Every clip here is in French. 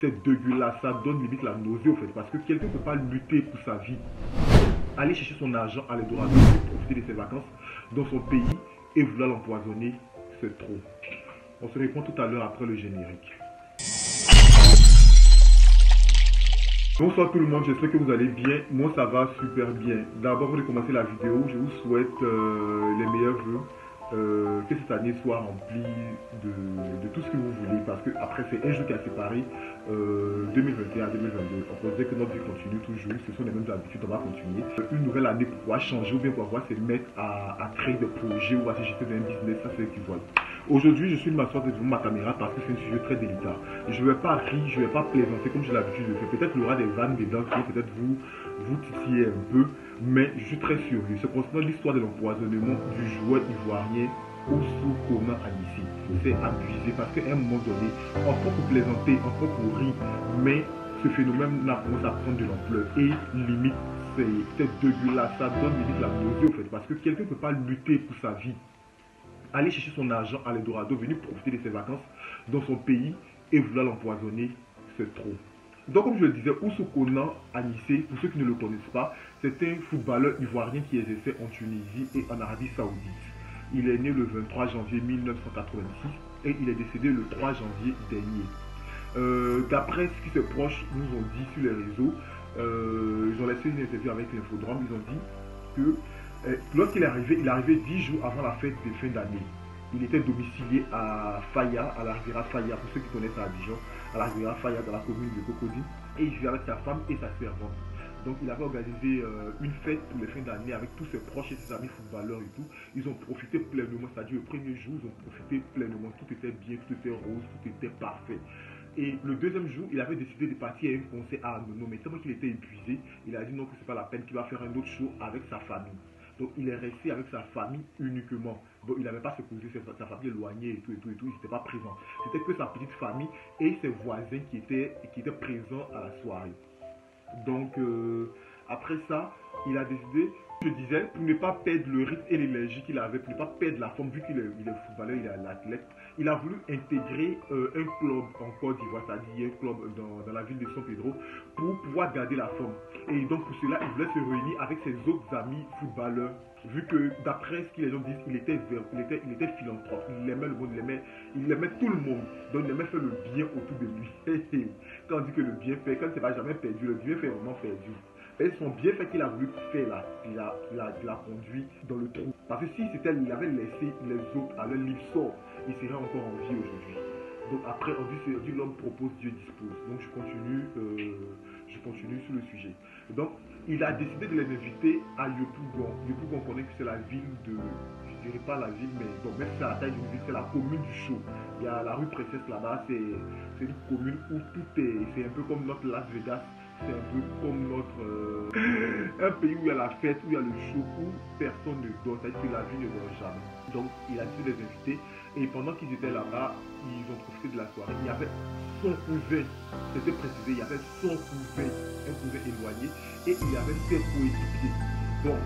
C'est dégueulasse, ça donne limite la nausée au fait, parce que quelqu'un ne peut pas lutter pour sa vie, aller chercher son argent à l'Eldorado, profiter de ses vacances dans son pays et vouloir l'empoisonner, c'est trop. On se répond tout à l'heure après le générique. Bonsoir tout le monde, j'espère que vous allez bien. Moi ça va super bien. D'abord, pour commencer la vidéo, je vous souhaite les meilleurs vœux. Que cette année soit remplie de tout ce que vous voulez, parce que après c'est un jour qui a séparé 2021 à 2022. On peut dire que notre vie continue toujours, ce sont les mêmes habitudes, on va continuer. Une nouvelle année pour pouvoir changer ou bien pour pouvoir se mettre à créer des projets ou à se jeter dans un business, ça c'est ce qu'ils voient. Aujourd'hui, je suis de m'asseoir devant ma caméra parce que c'est un sujet très délicat. Je ne vais pas rire, je ne vais pas plaisanter comme j'ai l'habitude de faire. Peut-être qu'il y aura des vannes dedans qui vont peut-être vous titiller un peu, mais je suis très sérieux. C'est concernant l'histoire de l'empoisonnement du joueur ivoirien Oussou Kona Anissi. C'est abusé parce qu'à un moment donné, on peut pour plaisanter, on peut pour rire, mais ce phénomène-là commence à prendre de l'ampleur et limite, c'est dégueulasse, ça donne limite la nausée au fait, parce que quelqu'un ne peut pas lutter pour sa vie, aller chercher son argent à l'Eldorado, venir profiter de ses vacances dans son pays et vouloir l'empoisonner, c'est trop. Donc comme je le disais, Oussou Kona Anissi, pour ceux qui ne le connaissent pas, c'est un footballeur ivoirien qui exerçait en Tunisie et en Arabie Saoudite. Il est né le 23 janvier 1986 et il est décédé le 3 janvier dernier. D'après ce que ses proches nous ont dit sur les réseaux, ils ont laissé une interview avec l'Infodrome, ils ont dit que lorsqu'il est arrivé 10 jours avant la fête de fin d'année. Il était domicilié à Faya, à la Riviera Faya, pour ceux qui connaissent à Abidjan, à la Riviera Faya dans la commune de Cocody. Et il vivait avec sa femme et sa servante. Donc il avait organisé une fête pour les fins d'année avec tous ses proches et ses amis footballeurs et tout. Ils ont profité pleinement, c'est-à-dire le premier jour, ils ont profité pleinement. Tout était bien, tout était rose, tout était parfait. Et le deuxième jour, il avait décidé de partir à un concert à Anono, mais tellement qu'il était épuisé, il a dit non, que c'est pas la peine, qu'il va faire un autre show avec sa famille. Donc il est resté avec sa famille uniquement. Donc il n'avait pas supposé sa famille éloignée et tout, il n'était pas présent. C'était que sa petite famille et ses voisins qui étaient présents à la soirée. Donc après ça, il a décidé, je disais, pour ne pas perdre le rythme et l'énergie qu'il avait, pour ne pas perdre la forme, vu qu'il est footballeur, il est l'athlète, il a voulu intégrer un club en Côte d'Ivoire, c'est-à-dire un club dans la ville de San Pedro, pour pouvoir garder la forme. Et donc pour cela, il voulait se réunir avec ses autres amis footballeurs, vu que d'après ce que les gens disent, il était philanthrope, il aimait le monde, il aimait tout le monde, donc il aimait faire le bien autour de lui. Quand on dit que le bienfait, quand il ne va jamais perdu, le bienfait est vraiment perdu. Et son bienfait qu'il a voulu faire là, il a conduit dans le trou. Parce que s'il avait laissé les autres à leur livre sort, il serait encore en vie aujourd'hui. Donc après, on dit l'homme propose, Dieu dispose. Donc je continue sur le sujet. Donc il a décidé de les inviter à Yopougon. Yopougon, on connaît que c'est la ville de, je dirais pas la ville, mais bon, même si c'est la taille d'une ville, c'est la commune du Show. Il y a la rue Princesse là-bas, c'est une commune où tout est, c'est un peu comme notre Las Vegas. C'est un peu comme un pays où il y a la fête, où il y a le show, où personne ne dort, c'est-à-dire que la vie ne dort jamais. Donc il a décidé de les inviter et pendant qu'ils étaient là-bas, ils ont profité de la soirée. Il y avait son cousin, c'était précisé, il y avait son cousin, un cousin éloigné, et il y avait ses coéquipiers. Bon,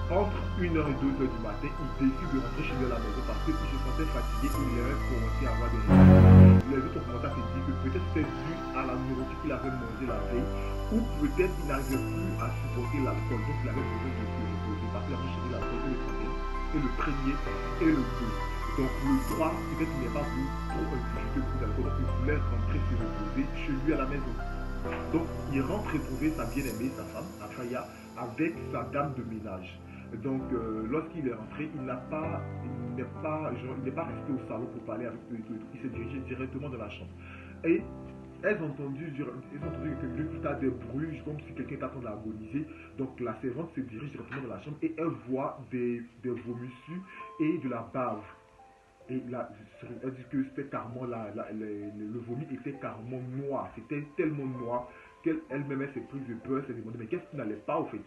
entre 1h et 2h du matin, il décide de rentrer chez lui à la maison parce qu'il se sentait fatigué et il avait commencé à avoir des réveils. Les autres ont commencé à se dire que peut-être c'était dû à la nourriture qu'il avait mangée la veille ou peut-être qu'il n'arrivait plus à supporter l'alcool. Donc il avait besoin de se reposer parce qu'il avait cherché l'alcool et le premier et le 2. Donc le 3, peut-être qu'il n'est pas voulu trop ingurgiter beaucoup d'alcool. Donc il voulait rentrer se reposer chez lui à la maison. Donc il rentre retrouver sa bien-aimée, sa femme, Afaya, avec sa dame de ménage. Donc lorsqu'il est rentré, il n'est pas resté au salon pour parler avec eux et tout. Il s'est dirigé directement dans la chambre. Et elles ont entendu que tu as des bruits comme si quelqu'un était en train d'agoniser. Donc la servante se dirige directement dans la chambre et elle voit des vomissures et de la bave. Et là, elle dit que c'était carrément le vomi était carrément noir. C'était tellement noir qu'elle-même s'est prise de peur, elle s'est demandé mais qu'est-ce qui n'allait pas au fait.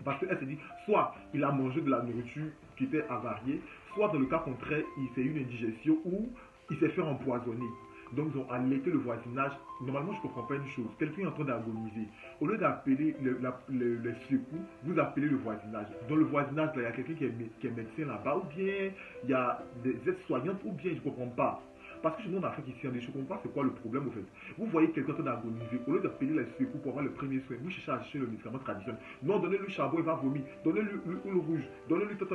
Parce qu'elle s'est dit, soit il a mangé de la nourriture qui était avariée, soit dans le cas contraire, il fait une indigestion ou il s'est fait empoisonner. Donc ils ont alerté le voisinage. Normalement, je ne comprends pas une chose. Quelqu'un est en train d'agoniser. Au lieu d'appeler les secours, vous appelez le voisinage. Dans le voisinage, il y a quelqu'un qui est médecin là-bas, ou bien il y a des aides-soignantes, ou bien je ne comprends pas. Parce que chez nous en Afrique ici, je ne comprends pas c'est quoi le problème au fait. Vous voyez quelqu'un qui est agonisé, au lieu d'appeler les secours pour avoir le premier soin, vous cherchez à acheter le médicament traditionnel. Non, donnez-lui le charbon, il va vomir. Donnez-lui le rouge. Donnez-lui tout.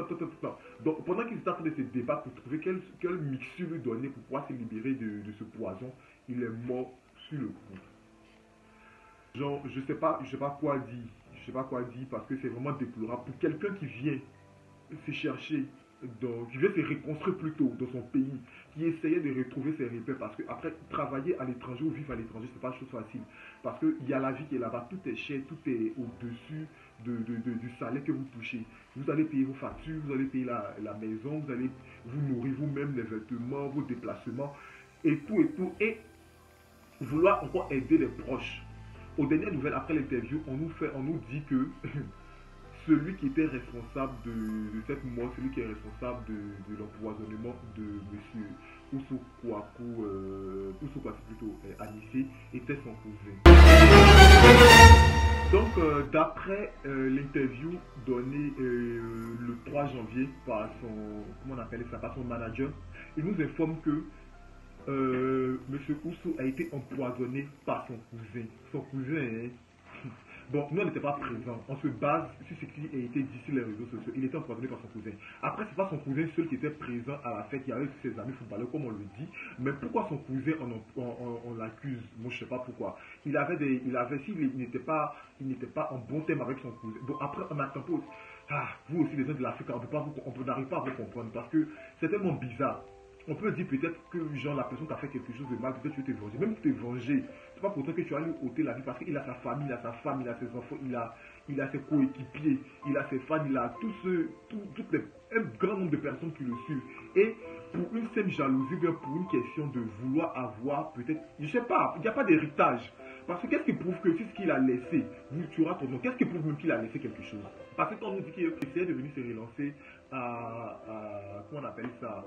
Donc pendant qu'ils étaient en train de se débattre pour trouver quelle mixture lui donner pour pouvoir se libérer de ce poison, il est mort sur le coup. Genre, je sais pas quoi dire. Je sais pas quoi dire parce que c'est vraiment déplorable. Pour quelqu'un qui vient se chercher, qui vient se reconstruire plutôt dans son pays, qui essayait de retrouver ses repères parce que après travailler à l'étranger ou vivre à l'étranger, c'est pas une chose facile. Parce qu'il y a la vie qui est là-bas, tout est cher, tout est au-dessus du salaire que vous touchez. Vous allez payer vos factures, vous allez payer la maison, vous allez vous nourrir vous-même, les vêtements, vos déplacements, et tout. Et vouloir encore aider les proches. Aux dernières nouvelles, après l'interview, on nous dit que celui qui était responsable de cette mort, celui qui est responsable de l'empoisonnement de M. Oussou Kouakou, Anissé, était son cousin. Donc, d'après l'interview donnée le 3 janvier par son manager, il nous informe que Monsieur Oussou a été empoisonné par son cousin. Son cousin, hein. Bon, nous on n'était pas présents. On se base sur ce qui a été dit sur les réseaux sociaux. Il était empoisonné par son cousin. Après, c'est pas son cousin seul qui était présent à la fête. Il y avait ses amis footballeurs, comme on le dit. Mais pourquoi son cousin on l'accuse? Moi, je sais pas pourquoi. S'il n'était pas en bon terme avec son cousin. Bon, après, on attend pas. Vous aussi, les gens de l'Afrique, on n'arrive pas à vous comprendre parce que c'est tellement bizarre. On peut dire peut-être que genre la personne t'a fait quelque chose de mal, peut-être tu veux te venger. Même pour te venger, c'est pas pour toi que tu vas lui ôter la vie parce qu'il a sa famille, il a sa femme, il a ses enfants, il a ses coéquipiers, il a ses fans, il a un grand nombre de personnes qui le suivent. Et pour une simple jalousie, pour une question de vouloir avoir peut-être, je sais pas, il n'y a pas d'héritage. Parce que qu'est-ce qui prouve que c'est ce qu'il a laissé, tu auras ton nom. Qu'est-ce qui prouve même qu'il a laissé quelque chose? Parce que quand on nous dit qu'il essayait de venir se relancer comment on appelle ça,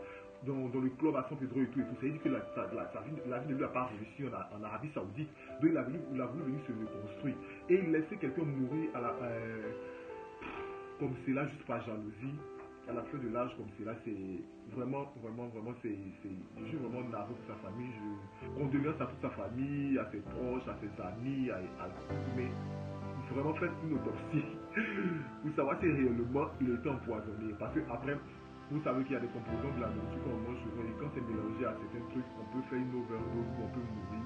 dans le club à San Pedro et tout, ça veut dire que la vie ne lui a pas réussi en Arabie Saoudite. Donc il a voulu venir se reconstruire. Et il laissait quelqu'un mourir comme cela, juste par jalousie, à la fin de l'âge comme cela. C'est vraiment, c'est je suis vraiment navré pour sa famille. Je condoléances à toute sa famille, à ses proches, à ses amis, mais vraiment faites une autopsie pour savoir si réellement il a été empoisonné. Parce que après, vous savez qu'il y a des composants de la nourriture qu'on mange souvent et quand c'est mélangé à certains trucs, on peut faire une overdose ou on peut mourir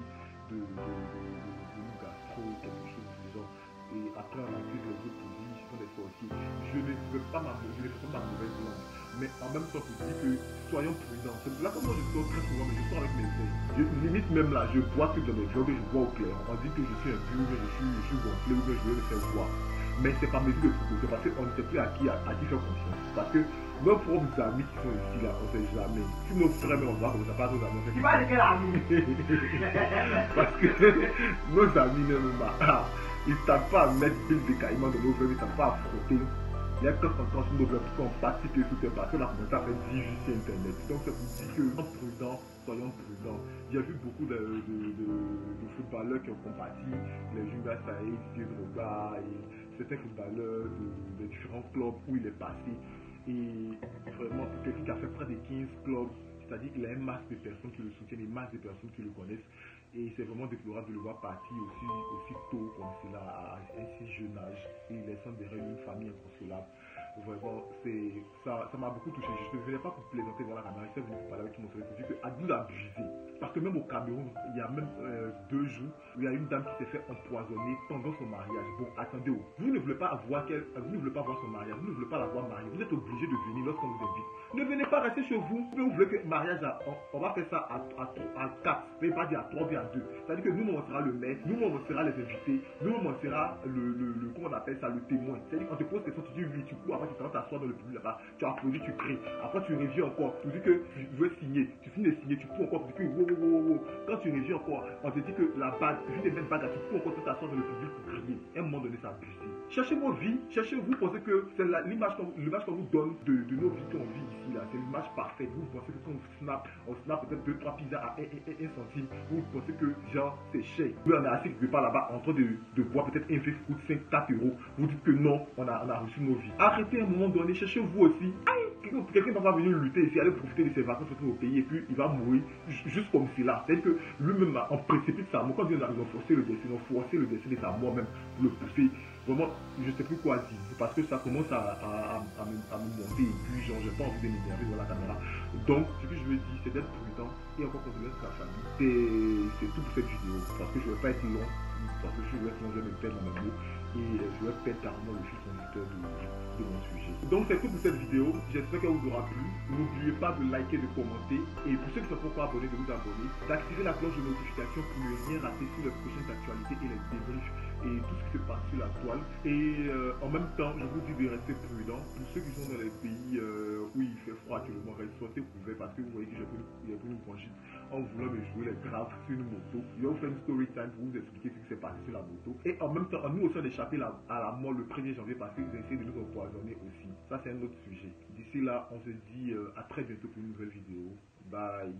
de gastro, quelque chose du genre. Et après, on accuse les autres produits, ils sont des sorciers. Je ne fais pas ma mauvaise langue. Mais en même temps, je dis que soyons prudents. Là, comme moi, je sors très souvent, mais je sors avec mes verres. Limite même là, je bois tout dans mes verres, je bois au clair. On dit que je suis un vieux, je suis gonflé ou que je vais le faire boire. Mais c'est pas mesure de provoquer parce qu'on ne sait plus à qui faire confiance. Parce que nos propres amis qui sont ici là, on ne sait jamais. Si nos frères on va comme ça, pas nos amis. Tu vas de quel ami? Parce que nos amis même ils ne savent pas à mettre pile de caïmans dans nos verres, ils ne savent pas à frotter. Il y a quand on sur nos verres pour qu'on participe et tout est parce qu'on a commencé à faire 10 vues sur internet. Donc c'est pour dire que soyons prudents. J'ai vu beaucoup de footballeurs qui ont combattu les Junior Saïd, Drogba et certains footballeurs de différents clubs où il est passé. Et vraiment, pour quelqu'un qui a fait près de 15 clubs, c'est-à-dire qu'il a une masse de personnes qui le soutiennent, une masse de personnes qui le connaissent. Et c'est vraiment déplorable de le voir partir aussi tôt comme cela, à un si jeune âge, et laissant derrière une famille inconsolable. Vraiment, ça m'a beaucoup touché. Je ne venais pas pour plaisanter dans la caméra, je suis venu pour parler avec tout mon frère. Je dis que à nous abuser. Parce que même au Cameroun, il y a même 2 jours, il y a une dame qui s'est fait empoisonner pendant son mariage. Bon, attendez, vous ne voulez pas voir son mariage, vous ne voulez pas la voir mariée, vous êtes obligé de venir lorsqu'on vous invite. Ne venez pas rester chez vous, mais vous voulez que mariage, on va faire ça à 4, mais pas dire à 3, mais à 2. C'est-à-dire que nous, on sera le maître, nous, on sera les invités, nous, on sera comment on appelle ça, le témoin. C'est-à-dire qu'on te pose question, tu dis oui, tu cours, après tu t'assois dans le public là-bas, tu applaudis, tu cries, après tu reviens encore, tu dis que tu veux signer, tu finis de signer, tu cours encore, tu dis que wow. Quand tu reviens encore, on te dit que la bague, vu les mêmes bagues, tu cours encore, tu t'assois dans le public pour crier. À un moment donné, ça abuse. Cherchez vos vies, vous pensez que c'est l'image qu'on vous donne de nos vies qu'on vit ici là, c'est l'image parfaite. Vous pensez que quand on snap peut-être 2-3 pizzas à 1 centime, vous pensez que genre c'est cher. Vous en êtes assis quelque part là-bas en train de boire peut-être un verre qui coûte 5-4 euros. Vous dites que non, on a reçu nos vies. Arrêtez qu'à un moment donné, cherchez vous aussi. Quelqu'un va pas venir lutter ici, aller profiter de ses vacances au pays et puis il va mourir juste comme cela. C'est-à-dire que lui-même, en précipite sa mort. Quand ils ont forcé le destin de sa mort même pour le pousser. Vraiment, je ne sais plus quoi dire. Parce que ça commence à me monter et puis genre, j'ai pas envie de m'énerver devant la caméra. Donc, ce que je veux dire, c'est d'être prudent et encore considérer sa famille. C'est tout pour cette vidéo. Parce que je ne vais pas être long. Parce que je vais me perdre dans mes mots. Et je vais perdre carrément le fil conducteur de mon sujet. Donc c'est tout pour cette vidéo, j'espère qu'elle vous aura plu. N'oubliez pas de liker, de commenter et pour ceux qui ne sont pas abonnés, de vous abonner, d'activer la cloche de notification pour ne rien rater sur les prochaines actualités et les débriefs et tout ce qui se passe sur la toile. Et en même temps, je vous dis de rester prudent. Pour ceux qui sont dans les pays où il fait froid actuellement, restez couverts parce que vous voyez que j'ai pris une bronchite en voulant me jouer les graves sur une moto. Je vais vous faire une story time pour vous expliquer ce qui s'est passé sur la moto. Et en même temps, nous aussi on échappé à la mort le 1er janvier parce qu'ils essaient de nous empoisonner aussi. Ça c'est un autre sujet. D'ici là, on se dit à très bientôt pour une nouvelle vidéo. Bye.